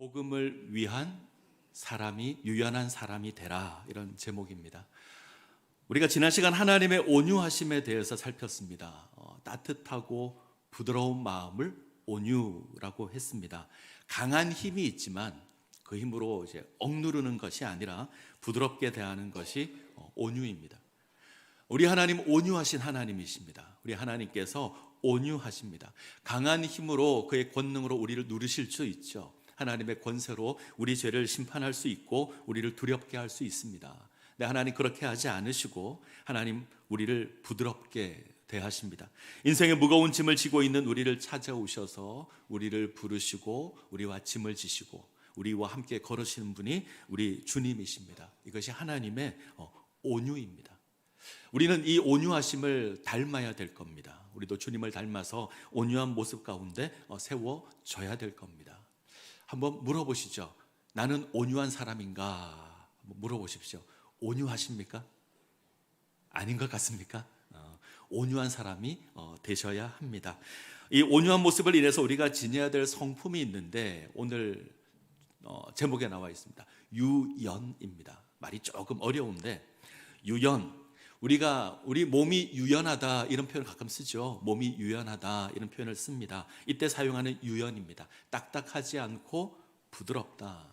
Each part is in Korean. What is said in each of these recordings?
복음을 위한 사람이 유연한 사람이 되라, 이런 제목입니다. 우리가 지난 시간 하나님의 온유하심에 대해서 살폈습니다. 따뜻하고 부드러운 마음을 온유라고 했습니다. 강한 힘이 있지만 그 힘으로 이제 억누르는 것이 아니라 부드럽게 대하는 것이 온유입니다. 우리 하나님 온유하신 하나님이십니다. 우리 하나님께서 온유하십니다. 강한 힘으로 그의 권능으로 우리를 누르실 수 있죠. 하나님의 권세로 우리 죄를 심판할 수 있고 우리를 두렵게 할 수 있습니다. 근데 하나님 그렇게 하지 않으시고 하나님 우리를 부드럽게 대하십니다. 인생의 무거운 짐을 지고 있는 우리를 찾아오셔서 우리를 부르시고 우리와 짐을 지시고 우리와 함께 걸으시는 분이 우리 주님이십니다. 이것이 하나님의 온유입니다. 우리는 이 온유하심을 닮아야 될 겁니다. 우리도 주님을 닮아서 온유한 모습 가운데 세워져야 될 겁니다. 한번 물어보시죠. 나는 온유한 사람인가? 물어보십시오. 온유하십니까? 아닌 것 같습니까? 온유한 사람이 되셔야 합니다. 이 온유한 모습을 인해서 우리가 지녀야 될 성품이 있는데 오늘 제목에 나와 있습니다. 유연입니다. 말이 조금 어려운데 유연, 우리 몸이 유연하다 이런 표현을 가끔 쓰죠. 몸이 유연하다 이런 표현을 씁니다. 이때 사용하는 유연입니다. 딱딱하지 않고 부드럽다.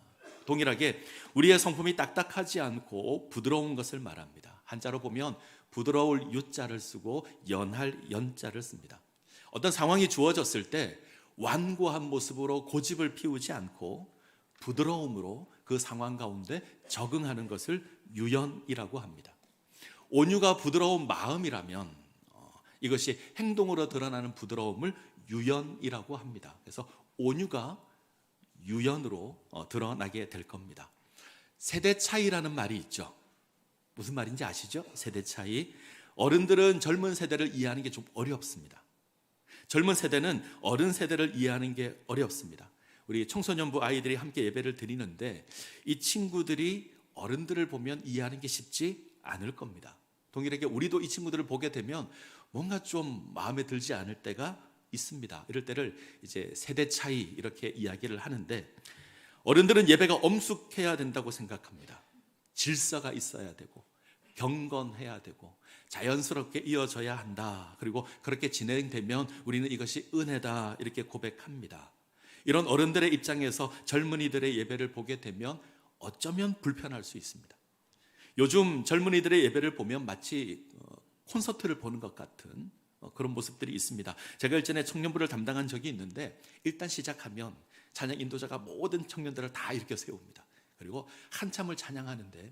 동일하게 우리의 성품이 딱딱하지 않고 부드러운 것을 말합니다. 한자로 보면 부드러울 유자를 쓰고 연할 연자를 씁니다. 어떤 상황이 주어졌을 때 완고한 모습으로 고집을 피우지 않고 부드러움으로 그 상황 가운데 적응하는 것을 유연이라고 합니다. 온유가 부드러운 마음이라면 이것이 행동으로 드러나는 부드러움을 유연이라고 합니다. 그래서 온유가 유연으로 드러나게 될 겁니다. 세대 차이라는 말이 있죠. 무슨 말인지 아시죠? 세대 차이. 어른들은 젊은 세대를 이해하는 게 좀 어렵습니다. 젊은 세대는 어른 세대를 이해하는 게 어렵습니다. 우리 청소년부 아이들이 함께 예배를 드리는데 이 친구들이 어른들을 보면 이해하는 게 쉽지 않을 겁니다. 동일하게 우리도 이 친구들을 보게 되면 뭔가 좀 마음에 들지 않을 때가 있습니다. 이럴 때를 이제 세대 차이 이렇게 이야기를 하는데 어른들은 예배가 엄숙해야 된다고 생각합니다. 질서가 있어야 되고 경건해야 되고 자연스럽게 이어져야 한다. 그리고 그렇게 진행되면 우리는 이것이 은혜다 이렇게 고백합니다. 이런 어른들의 입장에서 젊은이들의 예배를 보게 되면 어쩌면 불편할 수 있습니다. 요즘 젊은이들의 예배를 보면 마치 콘서트를 보는 것 같은 그런 모습들이 있습니다. 제가 일전에 청년부를 담당한 적이 있는데 일단 시작하면 찬양 인도자가 모든 청년들을 다 일으켜 세웁니다. 그리고 한참을 찬양하는데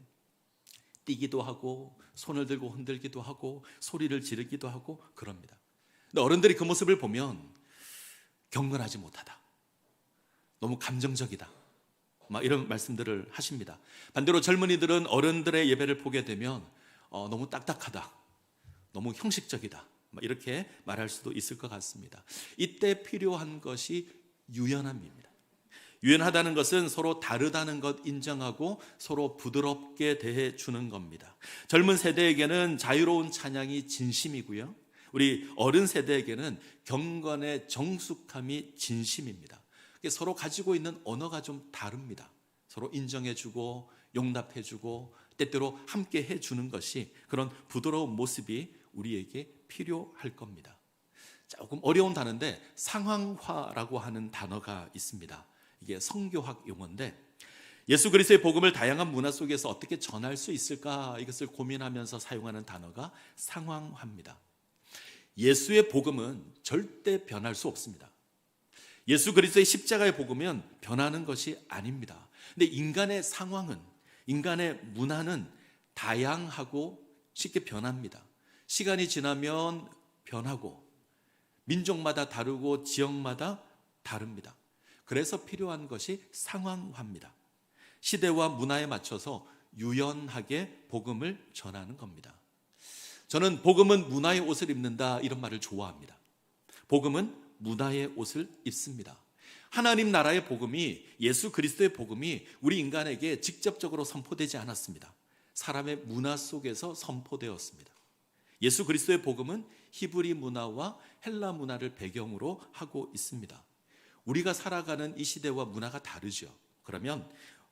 뛰기도 하고 손을 들고 흔들기도 하고 소리를 지르기도 하고 그럽니다. 근데 어른들이 그 모습을 보면 경건하지 못하다, 너무 감정적이다, 이런 말씀들을 하십니다. 반대로 젊은이들은 어른들의 예배를 보게 되면 너무 딱딱하다, 너무 형식적이다, 이렇게 말할 수도 있을 것 같습니다. 이때 필요한 것이 유연함입니다. 유연하다는 것은 서로 다르다는 것 인정하고 서로 부드럽게 대해 주는 겁니다. 젊은 세대에게는 자유로운 찬양이 진심이고요, 우리 어른 세대에게는 경건의 정숙함이 진심입니다. 서로 가지고 있는 언어가 좀 다릅니다. 서로 인정해주고 용납해주고 때때로 함께 해주는 것이 그런 부드러운 모습이 우리에게 필요할 겁니다. 조금 어려운 단어인데 상황화라고 하는 단어가 있습니다. 이게 성교학 용어인데 예수 그리스도의 복음을 다양한 문화 속에서 어떻게 전할 수 있을까 이것을 고민하면서 사용하는 단어가 상황화입니다. 예수의 복음은 절대 변할 수 없습니다. 예수 그리스도의 십자가의 복음은 변하는 것이 아닙니다. 근데 인간의 상황은, 인간의 문화는 다양하고 쉽게 변합니다. 시간이 지나면 변하고 민족마다 다르고 지역마다 다릅니다. 그래서 필요한 것이 상황화입니다. 시대와 문화에 맞춰서 유연하게 복음을 전하는 겁니다. 저는 복음은 문화의 옷을 입는다 이런 말을 좋아합니다. 복음은 문화의 옷을 입습니다. 하나님 나라의 복음이, 예수 그리스도의 복음이 우리 인간에게 직접적으로 선포되지 않았습니다. 사람의 문화 속에서 선포되었습니다. 예수 그리스도의 복음은 히브리 문화와 헬라 문화를 배경으로 하고 있습니다. 우리가 살아가는 이 시대와 문화가 다르죠. 그러면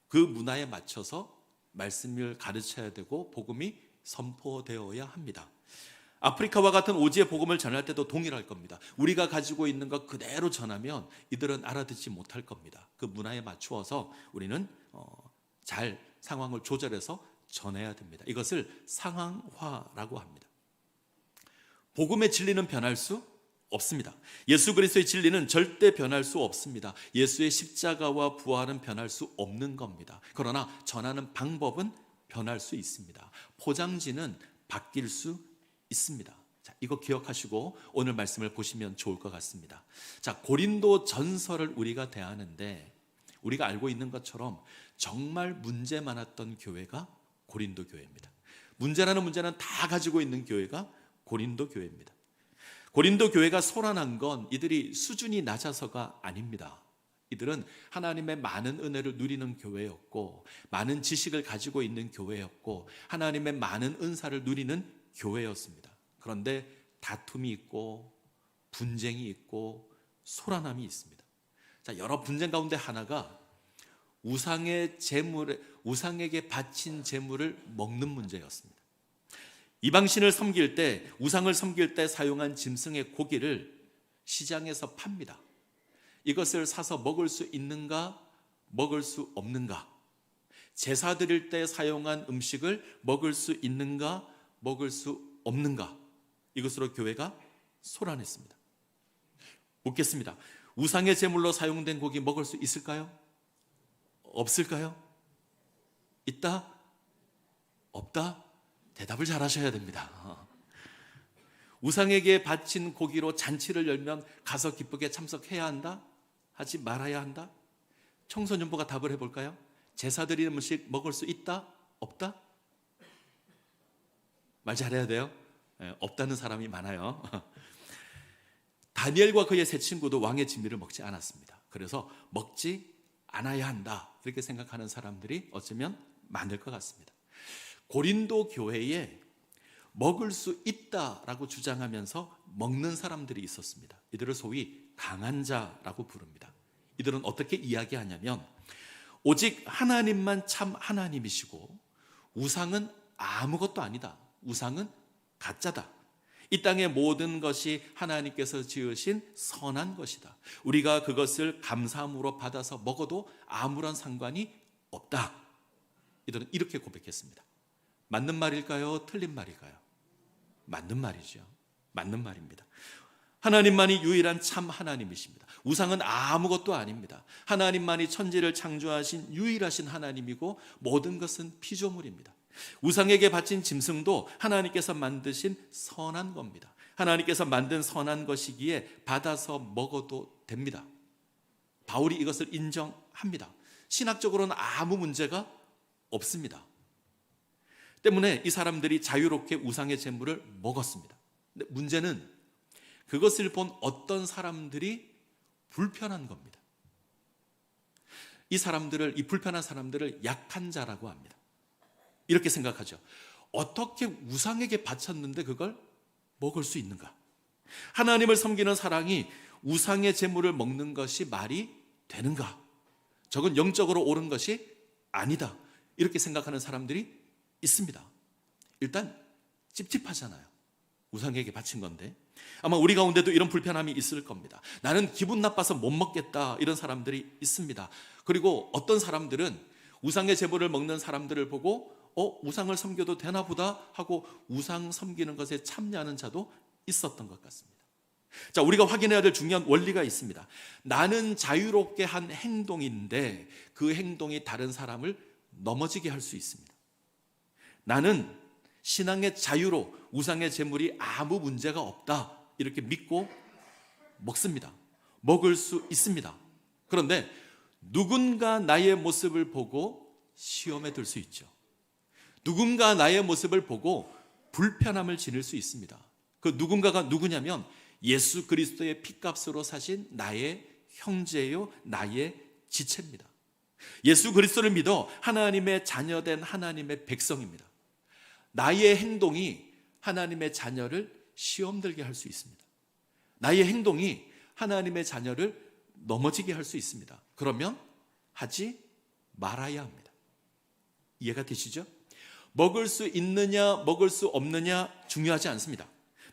그 문화에 맞춰서 말씀을 가르쳐야 되고 복음이 선포되어야 합니다. 아프리카와 같은 오지의 복음을 전할 때도 동일할 겁니다. 우리가 가지고 있는 것 그대로 전하면 이들은 알아듣지 못할 겁니다. 그 문화에 맞추어서 우리는 잘 상황을 조절해서 전해야 됩니다. 이것을 상황화라고 합니다. 복음의 진리는 변할 수 없습니다. 예수 그리스도의 진리는 절대 변할 수 없습니다. 예수의 십자가와 부활은 변할 수 없는 겁니다. 그러나 전하는 방법은 변할 수 있습니다. 포장지는 바뀔 수 있습니다. 자, 이거 기억하시고 오늘 말씀을 보시면 좋을 것 같습니다. 자, 고린도 전설을 우리가 대하는데 우리가 알고 있는 것처럼 정말 문제 많았던 교회가 고린도 교회입니다. 문제라는 문제는 다 가지고 있는 교회가 고린도 교회입니다. 고린도 교회가 소란한 건 이들이 수준이 낮아서가 아닙니다. 이들은 하나님의 많은 은혜를 누리는 교회였고 많은 지식을 가지고 있는 교회였고 하나님의 많은 은사를 누리는 교회였습니다. 그런데 다툼이 있고 분쟁이 있고 소란함이 있습니다. 자, 여러 분쟁 가운데 하나가 우상에게 바친 제물을 먹는 문제였습니다. 이방신을 섬길 때, 우상을 섬길 때 사용한 짐승의 고기를 시장에서 팝니다. 이것을 사서 먹을 수 있는가, 먹을 수 없는가? 제사 드릴 때 사용한 음식을 먹을 수 있는가, 먹을 수 없는가? 이것으로 교회가 소란했습니다. 묻겠습니다. 우상의 제물로 사용된 고기 먹을 수 있을까요? 없을까요? 있다? 없다? 대답을 잘 하셔야 됩니다. 우상에게 바친 고기로 잔치를 열면 가서 기쁘게 참석해야 한다? 하지 말아야 한다? 청소년부가 답을 해볼까요? 제사 드리는 음식 먹을 수 있다? 없다? 말 잘해야 돼요. 없다는 사람이 많아요. 다니엘과 그의 세 친구도 왕의 진미를 먹지 않았습니다. 그래서 먹지 않아야 한다 이렇게 생각하는 사람들이 어쩌면 많을 것 같습니다. 고린도 교회에 먹을 수 있다라고 주장하면서 먹는 사람들이 있었습니다. 이들을 소위 강한 자라고 부릅니다. 이들은 어떻게 이야기하냐면 오직 하나님만 참 하나님이시고 우상은 아무것도 아니다. 우상은 가짜다. 이 땅의 모든 것이 하나님께서 지으신 선한 것이다. 우리가 그것을 감사함으로 받아서 먹어도 아무런 상관이 없다. 이들은 이렇게 고백했습니다. 맞는 말일까요? 틀린 말일까요? 맞는 말이죠. 맞는 말입니다. 하나님만이 유일한 참 하나님이십니다. 우상은 아무것도 아닙니다. 하나님만이 천지를 창조하신 유일하신 하나님이고 모든 것은 피조물입니다. 우상에게 바친 짐승도 하나님께서 만드신 선한 겁니다. 하나님께서 만든 선한 것이기에 받아서 먹어도 됩니다. 바울이 이것을 인정합니다. 신학적으로는 아무 문제가 없습니다. 때문에 이 사람들이 자유롭게 우상의 제물을 먹었습니다. 근데 문제는 그것을 본 어떤 사람들이 불편한 겁니다. 이 불편한 사람들을 약한 자라고 합니다. 이렇게 생각하죠. 어떻게 우상에게 바쳤는데 그걸 먹을 수 있는가? 하나님을 섬기는 사람이 우상의 제물을 먹는 것이 말이 되는가? 저건 영적으로 옳은 것이 아니다. 이렇게 생각하는 사람들이 있습니다. 일단 찝찝하잖아요. 우상에게 바친 건데. 아마 우리 가운데도 이런 불편함이 있을 겁니다. 나는 기분 나빠서 못 먹겠다. 이런 사람들이 있습니다. 그리고 어떤 사람들은 우상의 제물을 먹는 사람들을 보고 우상을 섬겨도 되나 보다 하고 우상 섬기는 것에 참여하는 자도 있었던 것 같습니다. 자, 우리가 확인해야 될 중요한 원리가 있습니다. 나는 자유롭게 한 행동인데 그 행동이 다른 사람을 넘어지게 할 수 있습니다. 나는 신앙의 자유로 우상의 제물이 아무 문제가 없다 이렇게 믿고 먹습니다. 먹을 수 있습니다. 그런데 누군가 나의 모습을 보고 시험에 들 수 있죠. 누군가 나의 모습을 보고 불편함을 지닐 수 있습니다. 그 누군가가 누구냐면 예수 그리스도의 피값으로 사신 나의 형제요, 나의 지체입니다. 예수 그리스도를 믿어 하나님의 자녀된 하나님의 백성입니다. 나의 행동이 하나님의 자녀를 시험 들게 할 수 있습니다. 나의 행동이 하나님의 자녀를 넘어지게 할 수 있습니다. 그러면 하지 말아야 합니다. 이해가 되시죠? 먹을 수 있느냐 먹을 수 없느냐 중요하지 않습니다.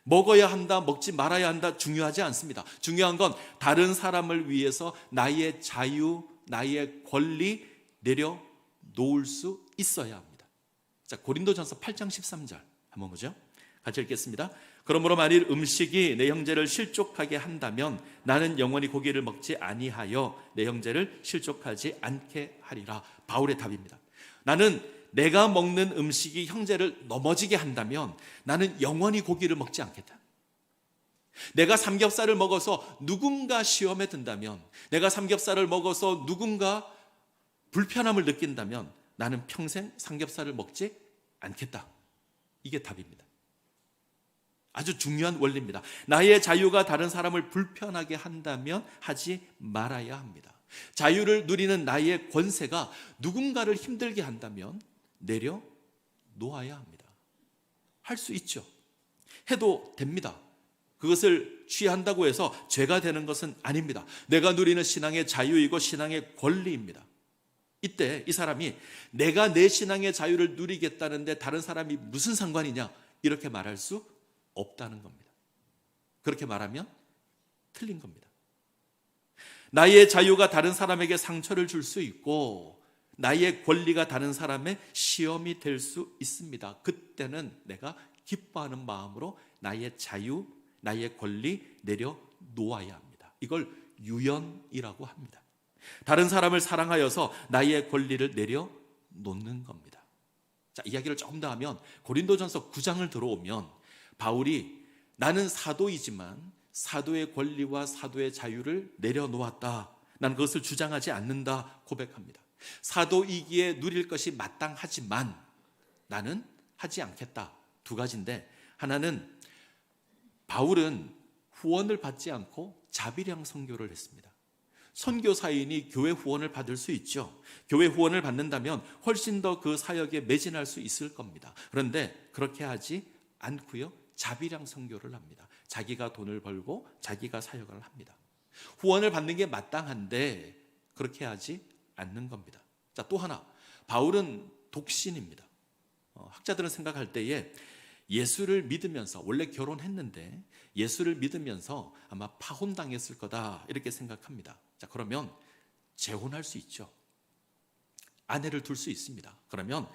먹어야 한다 먹지 말아야 한다 중요하지 않습니다. 중요한 건 다른 사람을 위해서 나의 자유 나의 권리 내려놓을 수 있어야 합니다. 자, 고린도전서 8장 13절 한번 보죠. 같이 읽겠습니다. 그러므로 만일 음식이 내 형제를 실족하게 한다면 나는 영원히 고기를 먹지 아니하여 내 형제를 실족하지 않게 하리라. 바울의 답입니다. 나는 내가 먹는 음식이 형제를 넘어지게 한다면 나는 영원히 고기를 먹지 않겠다. 내가 삼겹살을 먹어서 누군가 시험에 든다면, 내가 삼겹살을 먹어서 누군가 불편함을 느낀다면 나는 평생 삼겹살을 먹지 않겠다. 이게 답입니다. 아주 중요한 원리입니다. 나의 자유가 다른 사람을 불편하게 한다면 하지 말아야 합니다. 자유를 누리는 나의 권세가 누군가를 힘들게 한다면 내려놓아야 합니다. 할 수 있죠. 해도 됩니다. 그것을 취한다고 해서 죄가 되는 것은 아닙니다. 내가 누리는 신앙의 자유이고 신앙의 권리입니다. 이때 이 사람이 내가 내 신앙의 자유를 누리겠다는데 다른 사람이 무슨 상관이냐 이렇게 말할 수 없다는 겁니다. 그렇게 말하면 틀린 겁니다. 나의 자유가 다른 사람에게 상처를 줄 수 있고 나의 권리가 다른 사람의 시험이 될 수 있습니다. 그때는 내가 기뻐하는 마음으로 나의 자유, 나의 권리 내려놓아야 합니다. 이걸 유연이라고 합니다. 다른 사람을 사랑하여서 나의 권리를 내려놓는 겁니다. 자, 이야기를 조금 더 하면 고린도전서 9장을 들어오면 바울이 나는 사도이지만 사도의 권리와 사도의 자유를 내려놓았다. 난 그것을 주장하지 않는다 고백합니다. 사도이기에 누릴 것이 마땅하지만 나는 하지 않겠다. 두 가지인데, 하나는 바울은 후원을 받지 않고 자비량 선교를 했습니다. 선교사인이 교회 후원을 받을 수 있죠. 교회 후원을 받는다면 훨씬 더 그 사역에 매진할 수 있을 겁니다. 그런데 그렇게 하지 않고요, 자비량 선교를 합니다. 자기가 돈을 벌고 자기가 사역을 합니다. 후원을 받는 게 마땅한데 그렇게 하지 않는 겁니다. 자, 또 하나, 바울은 독신입니다. 학자들은 생각할 때에 예수를 믿으면서, 원래 결혼했는데 예수를 믿으면서 아마 파혼당했을 거다 이렇게 생각합니다. 자, 그러면 재혼할 수 있죠. 아내를 둘 수 있습니다. 그러면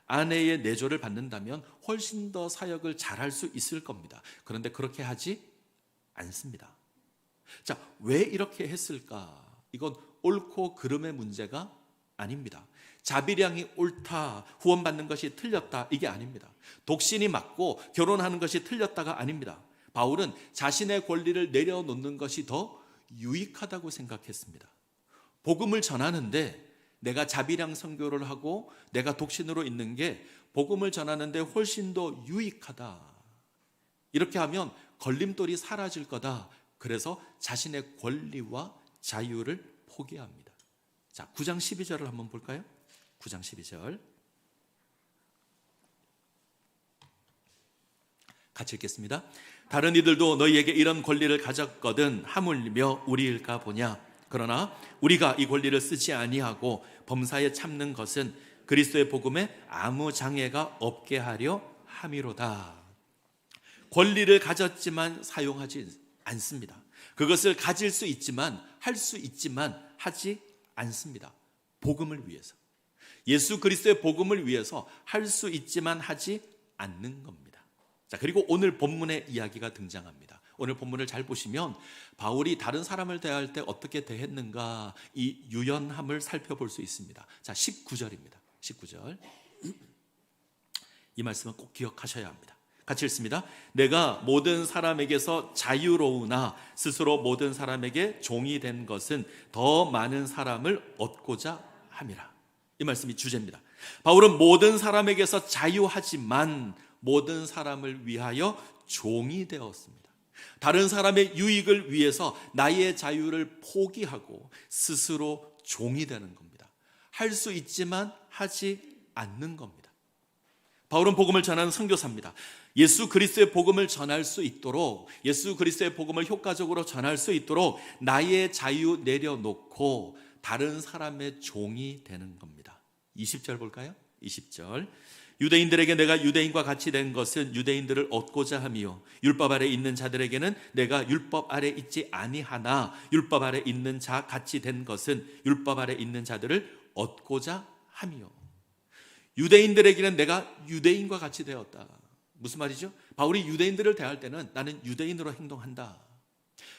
아내의 내조를 받는다면 훨씬 더 사역을 잘할 수 있을 겁니다. 그런데 그렇게 하지 않습니다. 자, 왜 이렇게 했을까? 이건 옳고 그름의 문제가 아닙니다. 자비량이 옳다, 후원받는 것이 틀렸다, 이게 아닙니다. 독신이 맞고 결혼하는 것이 틀렸다가 아닙니다. 바울은 자신의 권리를 내려놓는 것이 더 유익하다고 생각했습니다. 복음을 전하는데 내가 자비량 선교를 하고 내가 독신으로 있는 게 복음을 전하는데 훨씬 더 유익하다. 이렇게 하면 걸림돌이 사라질 거다. 그래서 자신의 권리와 자유를 포기합니다. 자, 9장 12절을 한번 볼까요? 9장 12절 같이 읽겠습니다. 다른 이들도 너희에게 이런 권리를 가졌거든 하물며 우리일까 보냐. 그러나 우리가 이 권리를 쓰지 아니하고 범사에 참는 것은 그리스도의 복음에 아무 장애가 없게 하려 함이로다. 권리를 가졌지만 사용하지 않습니다. 그것을 가질 수 있지만, 할 수 있지만 하지 않습니다. 복음을 위해서, 예수 그리스도의 복음을 위해서 할 수 있지만 하지 않는 겁니다. 자, 그리고 오늘 본문의 이야기가 등장합니다. 오늘 본문을 잘 보시면 바울이 다른 사람을 대할 때 어떻게 대했는가, 이 유연함을 살펴볼 수 있습니다. 자, 19절입니다. 19절 이 말씀은 꼭 기억하셔야 합니다. 같이 읽습니다. 내가 모든 사람에게서 자유로우나 스스로 모든 사람에게 종이 된 것은 더 많은 사람을 얻고자 함이라. 이 말씀이 주제입니다. 바울은 모든 사람에게서 자유하지만 모든 사람을 위하여 종이 되었습니다. 다른 사람의 유익을 위해서 나의 자유를 포기하고 스스로 종이 되는 겁니다. 할 수 있지만 하지 않는 겁니다. 바울은 복음을 전하는 선교사입니다. 예수 그리스도의 복음을 전할 수 있도록, 예수 그리스도의 복음을 효과적으로 전할 수 있도록 나의 자유 내려놓고 다른 사람의 종이 되는 겁니다. 20절 볼까요? 20절. 유대인들에게 내가 유대인과 같이 된 것은 유대인들을 얻고자 함이요 율법 아래 있는 자들에게는 내가 율법 아래 있지 아니하나 율법 아래 있는 자 같이 된 것은 율법 아래 있는 자들을 얻고자 함이요. 유대인들에게는 내가 유대인과 같이 되었다. 무슨 말이죠? 바울이 유대인들을 대할 때는 나는 유대인으로 행동한다.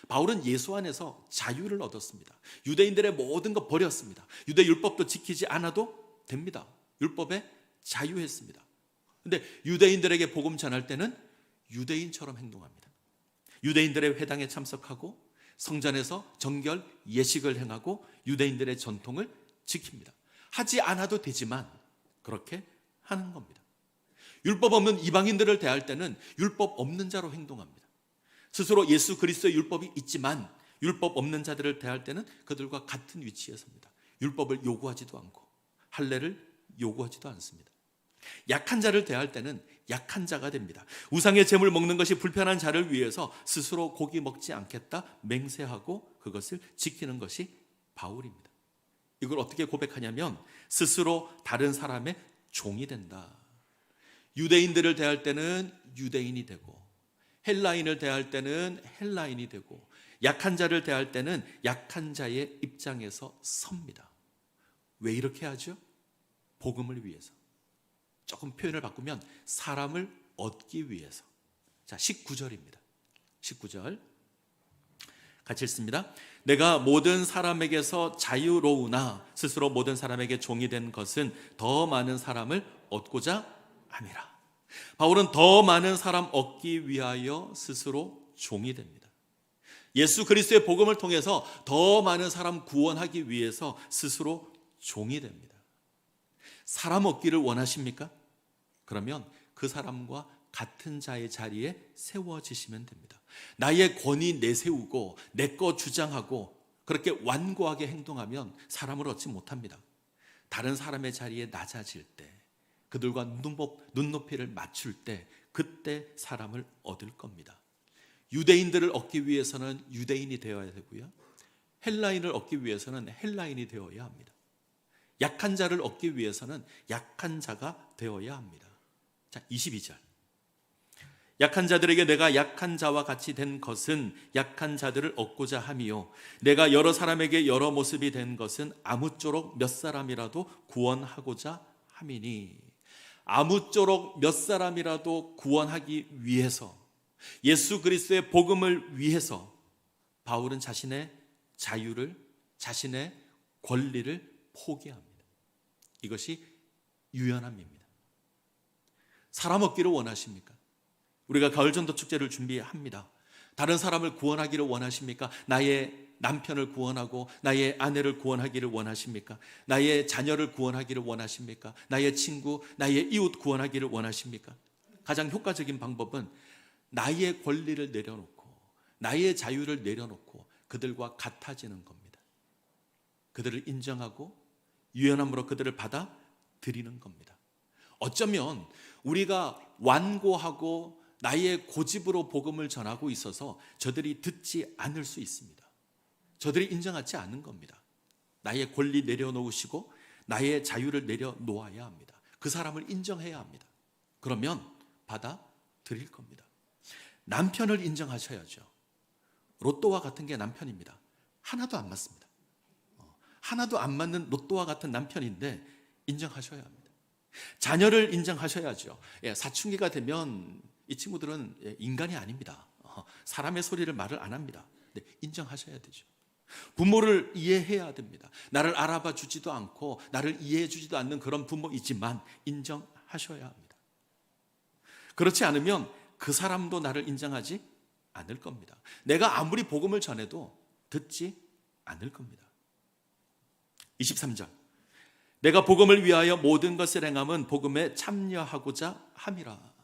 바울은 예수 안에서 자유를 얻었습니다. 유대인들의 모든 것 버렸습니다. 유대 율법도 지키지 않아도 됩니다. 율법에 자유했습니다. 근데 유대인들에게 복음 전할 때는 유대인처럼 행동합니다. 유대인들의 회당에 참석하고 성전에서 정결 예식을 행하고 유대인들의 전통을 지킵니다. 하지 않아도 되지만 그렇게 하는 겁니다. 율법 없는 이방인들을 대할 때는 율법 없는 자로 행동합니다. 스스로 예수 그리스도의 율법이 있지만 율법 없는 자들을 대할 때는 그들과 같은 위치에 섭니다. 율법을 요구하지도 않고 할례를 요구하지도 않습니다. 약한 자를 대할 때는 약한 자가 됩니다. 우상의 제물 먹는 것이 불편한 자를 위해서 스스로 고기 먹지 않겠다 맹세하고 그것을 지키는 것이 바울입니다. 이걸 어떻게 고백하냐면 스스로 다른 사람의 종이 된다. 유대인들을 대할 때는 유대인이 되고 헬라인을 대할 때는 헬라인이 되고 약한 자를 대할 때는 약한 자의 입장에서 섭니다. 왜 이렇게 하죠? 복음을 위해서. 조금 표현을 바꾸면 사람을 얻기 위해서. 자, 19절입니다. 19절 같이 읽습니다. 내가 모든 사람에게서 자유로우나 스스로 모든 사람에게 종이 된 것은 더 많은 사람을 얻고자 함이라. 바울은 더 많은 사람 얻기 위하여 스스로 종이 됩니다. 예수 그리스도의 복음을 통해서 더 많은 사람 구원하기 위해서 스스로 종이 됩니다. 사람 얻기를 원하십니까? 그러면 그 사람과 같은 자의 자리에 세워지시면 됩니다. 나의 권위 내세우고 내 거 주장하고 그렇게 완고하게 행동하면 사람을 얻지 못합니다. 다른 사람의 자리에 낮아질 때 그들과 눈높이를 맞출 때 그때 사람을 얻을 겁니다. 유대인들을 얻기 위해서는 유대인이 되어야 되고요. 헬라인을 얻기 위해서는 헬라인이 되어야 합니다. 약한 자를 얻기 위해서는 약한 자가 되어야 합니다. 자, 22절. 약한 자들에게 내가 약한 자와 같이 된 것은 약한 자들을 얻고자 함이요 내가 여러 사람에게 여러 모습이 된 것은 아무쪼록 몇 사람이라도 구원하고자 함이니. 아무쪼록 몇 사람이라도 구원하기 위해서 예수 그리스도의 복음을 위해서 바울은 자신의 자유를 자신의 권리를 포기합니다. 이것이 유연함입니다. 사람 얻기를 원하십니까? 우리가 가을 전도 축제를 준비합니다. 다른 사람을 구원하기를 원하십니까? 나의 남편을 구원하고 나의 아내를 구원하기를 원하십니까? 나의 자녀를 구원하기를 원하십니까? 나의 친구, 나의 이웃 구원하기를 원하십니까? 가장 효과적인 방법은 나의 권리를 내려놓고 나의 자유를 내려놓고 그들과 같아지는 겁니다. 그들을 인정하고 유연함으로 그들을 받아들이는 겁니다. 어쩌면 우리가 완고하고 나의 고집으로 복음을 전하고 있어서 저들이 듣지 않을 수 있습니다. 저들이 인정하지 않는 겁니다. 나의 권리 내려놓으시고 나의 자유를 내려놓아야 합니다. 그 사람을 인정해야 합니다. 그러면 받아들일 겁니다. 남편을 인정하셔야죠. 로또와 같은 게 남편입니다. 하나도 안 맞습니다. 하나도 안 맞는 로또와 같은 남편인데 인정하셔야 합니다. 자녀를 인정하셔야죠. 사춘기가 되면 이 친구들은 인간이 아닙니다. 사람의 소리를 말을 안 합니다. 인정하셔야 되죠. 부모를 이해해야 됩니다. 나를 알아봐 주지도 않고 나를 이해해 주지도 않는 그런 부모이지만 인정하셔야 합니다. 그렇지 않으면 그 사람도 나를 인정하지 않을 겁니다. 내가 아무리 복음을 전해도 듣지 않을 겁니다. 23절. 내가 복음을 위하여 모든 것을 행함은 복음에 참여하고자 함이라.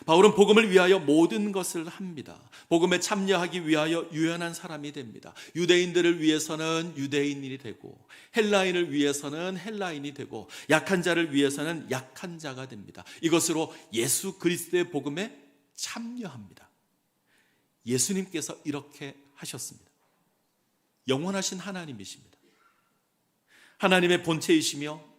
바울은 복음을 위하여 모든 것을 합니다. 복음에 참여하기 위하여 유연한 사람이 됩니다. 유대인들을 위해서는 유대인이 되고 헬라인을 위해서는 헬라인이 되고 약한 자를 위해서는 약한 자가 됩니다. 이것으로 예수 그리스도의 복음에 참여합니다. 예수님께서 이렇게 하셨습니다. 영원하신 하나님이십니다. 하나님의 본체이시며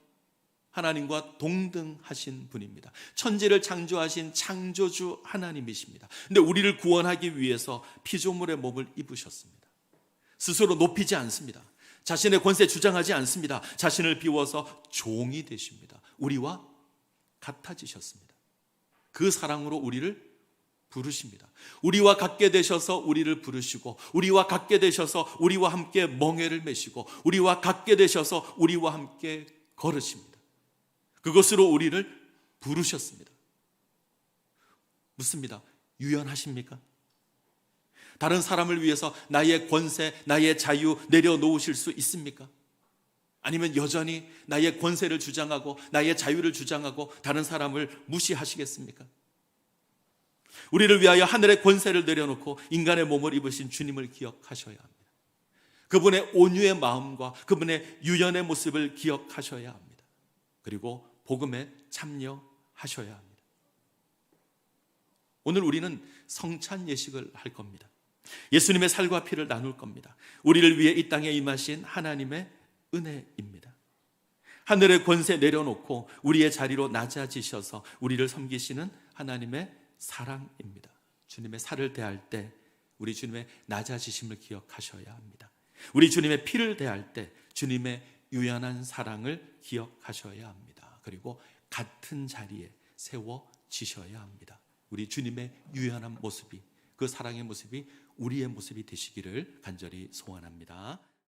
하나님과 동등하신 분입니다. 천지를 창조하신 창조주 하나님이십니다. 근데 우리를 구원하기 위해서 피조물의 몸을 입으셨습니다. 스스로 높이지 않습니다. 자신의 권세 주장하지 않습니다. 자신을 비워서 종이 되십니다. 우리와 같아지셨습니다. 그 사랑으로 우리를 부르십니다. 우리와 같게 되셔서 우리를 부르시고, 우리와 같게 되셔서 우리와 함께 멍에를 메시고, 우리와 같게 되셔서 우리와 함께 걸으십니다. 그것으로 우리를 부르셨습니다. 묻습니다. 유연하십니까? 다른 사람을 위해서 나의 권세, 나의 자유 내려놓으실 수 있습니까? 아니면 여전히 나의 권세를 주장하고 나의 자유를 주장하고 다른 사람을 무시하시겠습니까? 우리를 위하여 하늘의 권세를 내려놓고 인간의 몸을 입으신 주님을 기억하셔야 합니다. 그분의 온유의 마음과 그분의 유연의 모습을 기억하셔야 합니다. 그리고 복음에 참여하셔야 합니다. 오늘 우리는 성찬 예식을 할 겁니다. 예수님의 살과 피를 나눌 겁니다. 우리를 위해 이 땅에 임하신 하나님의 은혜입니다. 하늘의 권세 내려놓고 우리의 자리로 낮아지셔서 우리를 섬기시는 하나님의 사랑입니다. 주님의 살을 대할 때 우리 주님의 낮아지심을 기억하셔야 합니다. 우리 주님의 피를 대할 때 주님의 유연한 사랑을 기억하셔야 합니다. 그리고 같은 자리에 세워지셔야 합니다. 우리 주님의 유연한 모습이, 그 사랑의 모습이 우리의 모습이 되시기를 간절히 소원합니다.